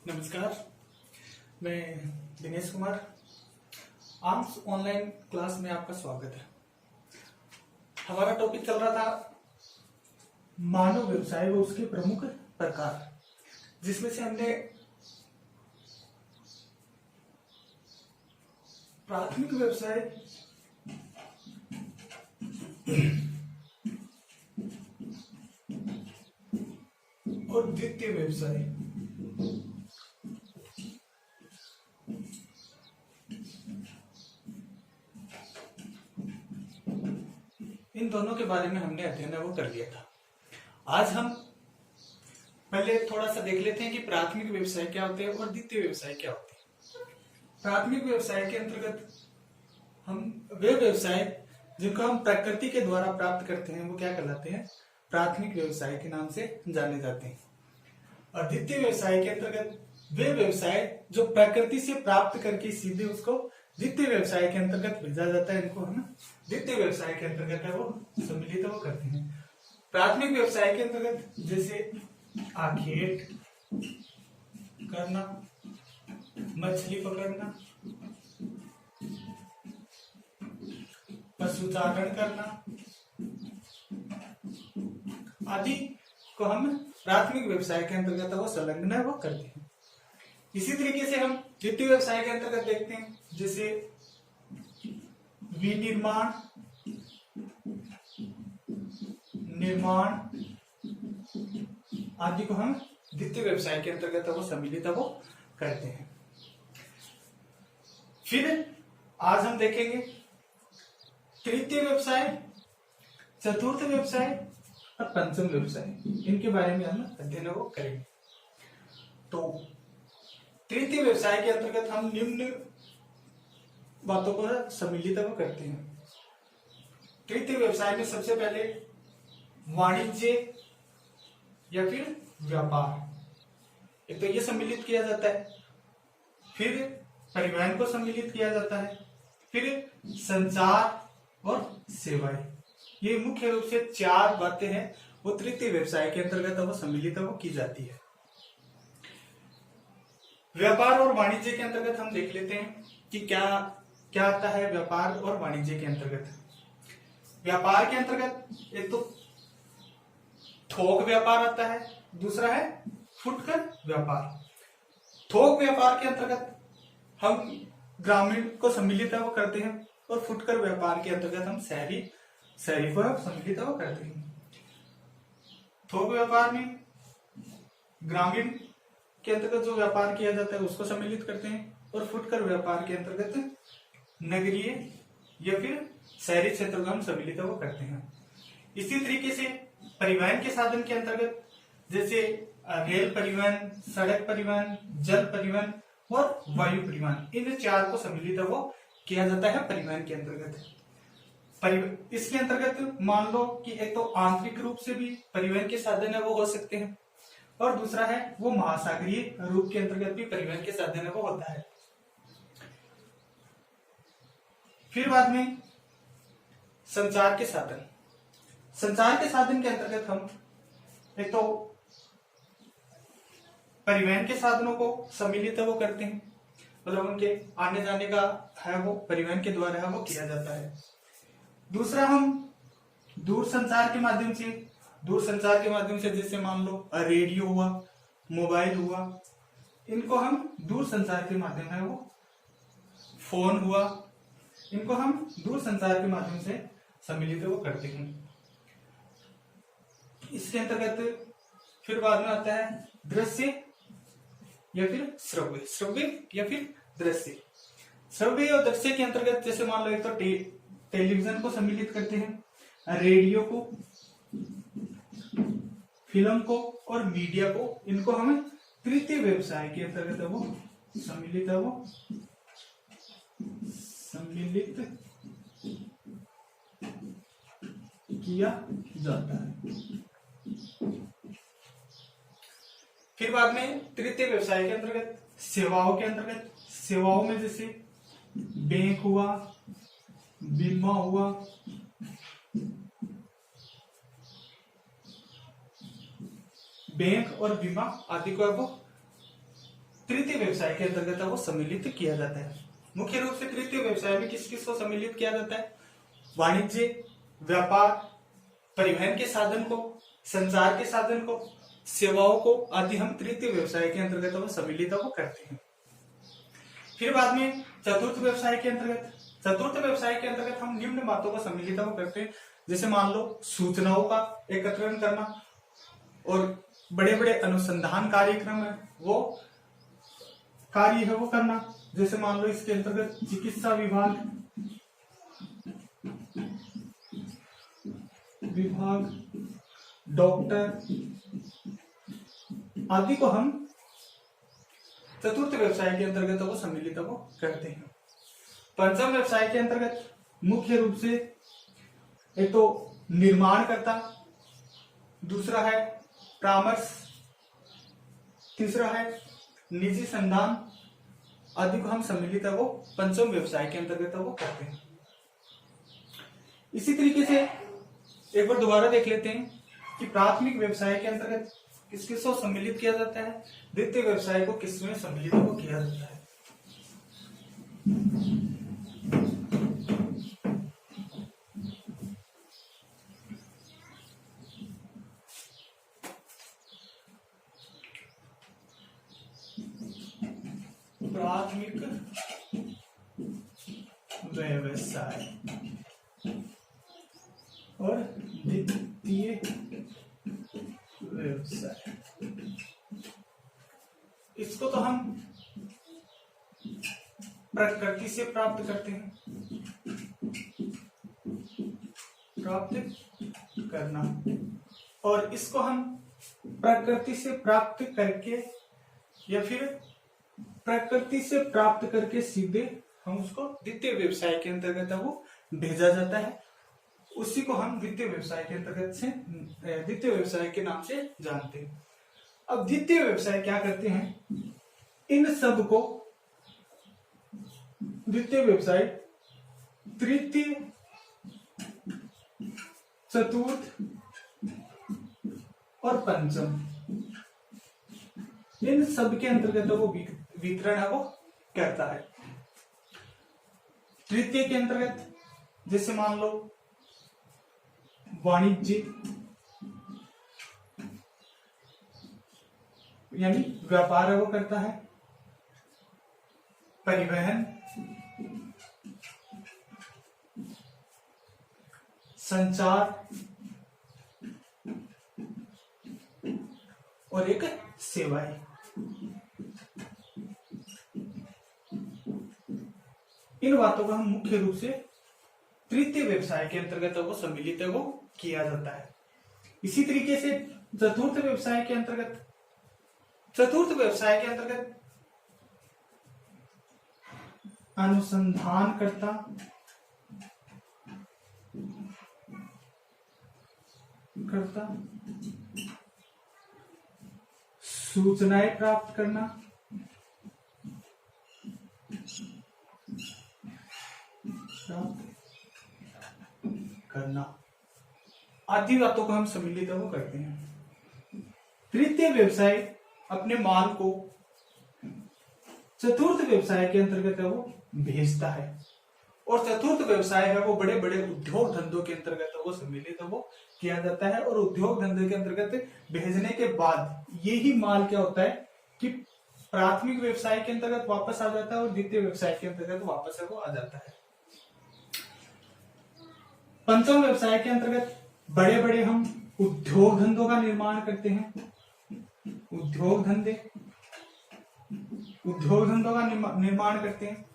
नमस्कार, मैं Dinesh Kumar. Arms online class में आपका स्वागत है। हमारा टॉपिक चल रहा था मानव व्यवसाय व उसके प्रमुख प्रकार, जिसमें से हमने प्राथमिक व्यवसाय और द्वितीय व्यवसाय इन दोनों के बारे में हमने अध्ययन वो कर लिया था। आज हम पहले थोड़ा सा देख लेते हैं कि प्राथमिक व्यवसाय क्या होते हैं और द्वितीय व्यवसाय क्या होते हैं। प्राथमिक व्यवसाय के अंतर्गत हम वे व्यवसाय जिनको हम प्रकृति के द्वारा प्राप्त करते हैं वो क्या कहलाते हैं, प्राथमिक व्यवसाय के नाम से जाने जाते हैं। और द्वितीय व्यवसाय के अंतर्गत वे व्यवसाय जो प्रकृति से प्राप्त करके सीधे उसको द्वितीय व्यवसाय के अंतर्गत भेजा जाता है, इनको हम द्वितीय व्यवसाय के अंतर्गत है वो सम्मिलित वो करते हैं। प्राथमिक व्यवसाय के अंतर्गत जैसे आखेट करना, मछली पकड़ना, पशुचारण करना आदि को हम प्राथमिक व्यवसाय के अंतर्गत वो संलग्न है वो करते हैं। इसी तरीके से हम द्वितीय व्यवसाय के अंतर्गत देखते हैं, जैसे विनिर्माण, निर्माण आदि को हम द्वितीय व्यवसाय के अंतर्गत वो सम्मिलित वो करते हैं। फिर आज हम देखेंगे तृतीय व्यवसाय, चतुर्थ व्यवसाय और पंचम व्यवसाय, इनके बारे में हम अध्ययन वो करेंगे। तो तृतीय व्यवसाय के अंतर्गत हम निम्न बातों को सम्मिलित करते हैं। तृतीय व्यवसाय में सबसे पहले वाणिज्य या फिर व्यापार, एक तो ये सम्मिलित किया जाता है, फिर परिवहन को सम्मिलित किया जाता है, फिर संचार और सेवाएं। ये मुख्य रूप से चार बातें हैं वो तृतीय व्यवसाय के अंतर्गत वो सम्मिलित वो की जाती है। व्यापार और वाणिज्य के अंतर्गत हम देख लेते हैं कि क्या क्या आता है व्यापार और वाणिज्य के अंतर्गत। व्यापार के अंतर्गत एक तो थोक व्यापार आता है, दूसरा है फुटकर व्यापार। थोक व्यापार के अंतर्गत हम ग्रामीण को सम्मिलित वो करते हैं और फुटकर व्यापार के अंतर्गत हम शहरी को सम्मिलित वो करते हैं। थोक व्यापार में ग्रामीण के अंतर्गत जो व्यापार किया जाता है उसको सम्मिलित करते हैं और फुटकर व्यापार के अंतर्गत नगरीय या फिर शहरी क्षेत्र को हम सम्मिलित वो करते हैं। इसी तरीके से परिवहन के साधन के अंतर्गत जैसे रेल परिवहन, सड़क परिवहन, जल परिवहन और वायु परिवहन, इन चार को सम्मिलित वो किया जाता है परिवहन के अंतर्गत। इसके अंतर्गत मान लो कि एक तो आंतरिक रूप से भी परिवहन के साधन है वो हो सकते हैं और दूसरा है वो महासागरीय रूप के अंतर्गत भी परिवहन के साधन है वो होता है। फिर बाद में संचार के साधन। संचार के साधन के अंतर्गत हम एक तो परिवहन के साधनों को सम्मिलित वो करते हैं, मतलब उनके आने जाने का है वो परिवहन के द्वारा है वो किया जाता है। दूसरा हम दूर संचार के माध्यम से जैसे मान लो रेडियो हुआ, मोबाइल हुआ, इनको हम दूर संचार के माध्यम है वो, फोन हुआ, इनको हम दूर संचार के माध्यम से सम्मिलित वो करते हैं। इसके अंतर्गत फिर बाद में आता है दृश्य या फिर श्रव्य या फिर दृश्य। श्रव्य और दृश्य के अंतर्गत जैसे मान लो एक तो टेलीविजन को सम्मिलित करते हैं, रेडियो को, फिल्म को और मीडिया को, इनको हमें तृतीय व्यवसाय के अंतर्गत वो सम्मिलित किया जाता है। फिर बाद में तृतीय व्यवसाय के अंतर्गत सेवाओं में जैसे बैंक हुआ, बीमा हुआ, बैंक और बीमा आदि को अब तृतीय व्यवसाय के अंतर्गत वो सम्मिलित किया जाता है। मुख्य रूप से तृतीय व्यवसाय में किस किस को सम्मिलित किया जाता है? वाणिज्य, व्यापार, परिवहन के साधन को, संचार के साधन को, सेवाओं को आदि हम तृतीय व्यवसाय के अंतर्गत वो सम्मिलित वो करते हैं। फिर बाद में चतुर्थ व्यवसाय के अंतर्गत हम निम्न बातों को सम्मिलित वो करते हैं, जैसे मान लो सूचनाओं का एकत्रीकरण करना और बड़े बड़े अनुसंधान कार्यक्रम है वो कार्य है वो करना। जैसे मान लो इसके अंतर्गत चिकित्सा विभाग, डॉक्टर आदि को हम चतुर्थ व्यवसाय के अंतर्गत वो सम्मिलित वो करते हैं। पंचम व्यवसाय के अंतर्गत मुख्य रूप से एक तो निर्माणकर्ता, दूसरा है परामर्श, तीसरा है निजी संधान आदि को हम सम्मिलित वो पंचम व्यवसाय के अंतर्गत वो करते हैं। इसी तरीके से एक बार दोबारा देख लेते हैं कि प्राथमिक व्यवसाय के अंतर्गत किस किस को सम्मिलित किया जाता है, द्वितीय व्यवसाय को किसमें सम्मिलित को किया जाता है। प्राथमिक व्यवसाय और द्वितीय व्यवसाय, इसको तो हम प्रकृति से प्राप्त करते हैं, प्राप्त करना, और इसको हम प्रकृति से प्राप्त करके या फिर प्रकृति से प्राप्त करके सीधे हम उसको द्वितीय व्यवसाय के अंतर्गत वो भेजा जाता है, उसी को हम द्वितीय व्यवसाय के अंतर्गत से द्वितीय व्यवसाय के नाम से जानते हैं। अब द्वितीय व्यवसाय क्या करते हैं, इन सब को द्वितीय व्यवसाय तृतीय, चतुर्थ और पंचम, इन सब के अंतर्गत वो वितरण है वो करता है। तृतीय के अंतर्गत जैसे मान लो वाणिज्य यानी व्यापार वो करता है, परिवहन, संचार और एक सेवाएं। इन बातों को हम मुख्य रूप से तृतीय व्यवसाय के अंतर्गत वो सम्मिलित वो किया जाता है। इसी तरीके से चतुर्थ व्यवसाय के अंतर्गत अनुसंधान करता, सूचनाएं प्राप्त करना आदि बातों को हम सम्मिलित वो करते हैं। तृतीय व्यवसाय अपने माल को चतुर्थ व्यवसाय के अंतर्गत वो भेजता है, और चतुर्थ व्यवसाय है वो बड़े बड़े उद्योग धंधों के अंतर्गत वो सम्मिलित वो किया जाता है, और उद्योग धंधे के अंतर्गत भेजने के बाद यही माल क्या होता है कि प्राथमिक व्यवसाय के अंतर्गत वापस आ जाता है और द्वितीय व्यवसाय के अंतर्गत वापस है वो आ जाता है। पंचम व्यवसाय के अंतर्गत बड़े बड़े हम उद्योग धंधों का निर्माण करते हैं, उद्योग धंधों का निर्माण करते हैं।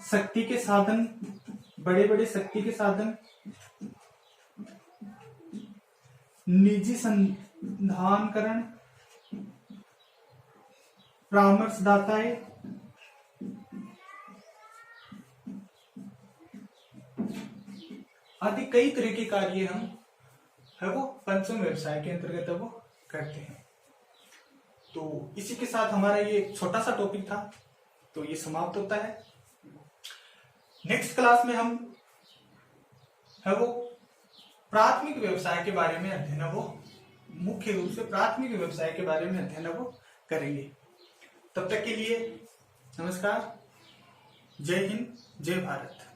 शक्ति के साधन, बड़े बड़े शक्ति के साधन, निजी संधानकरण, परामर्शदाताएं, आदि कई तरह के कार्य हम है वो पंचम व्यवसाय के अंतर्गत वो करते हैं। तो इसी के साथ हमारा ये एक छोटा सा टॉपिक था, तो ये समाप्त होता है। नेक्स्ट क्लास में हम है वो प्राथमिक व्यवसाय के बारे में अध्ययन वो मुख्य रूप से प्राथमिक व्यवसाय के बारे में अध्ययन वो करेंगे। तब तक के लिए नमस्कार, जय हिंद, जय भारत।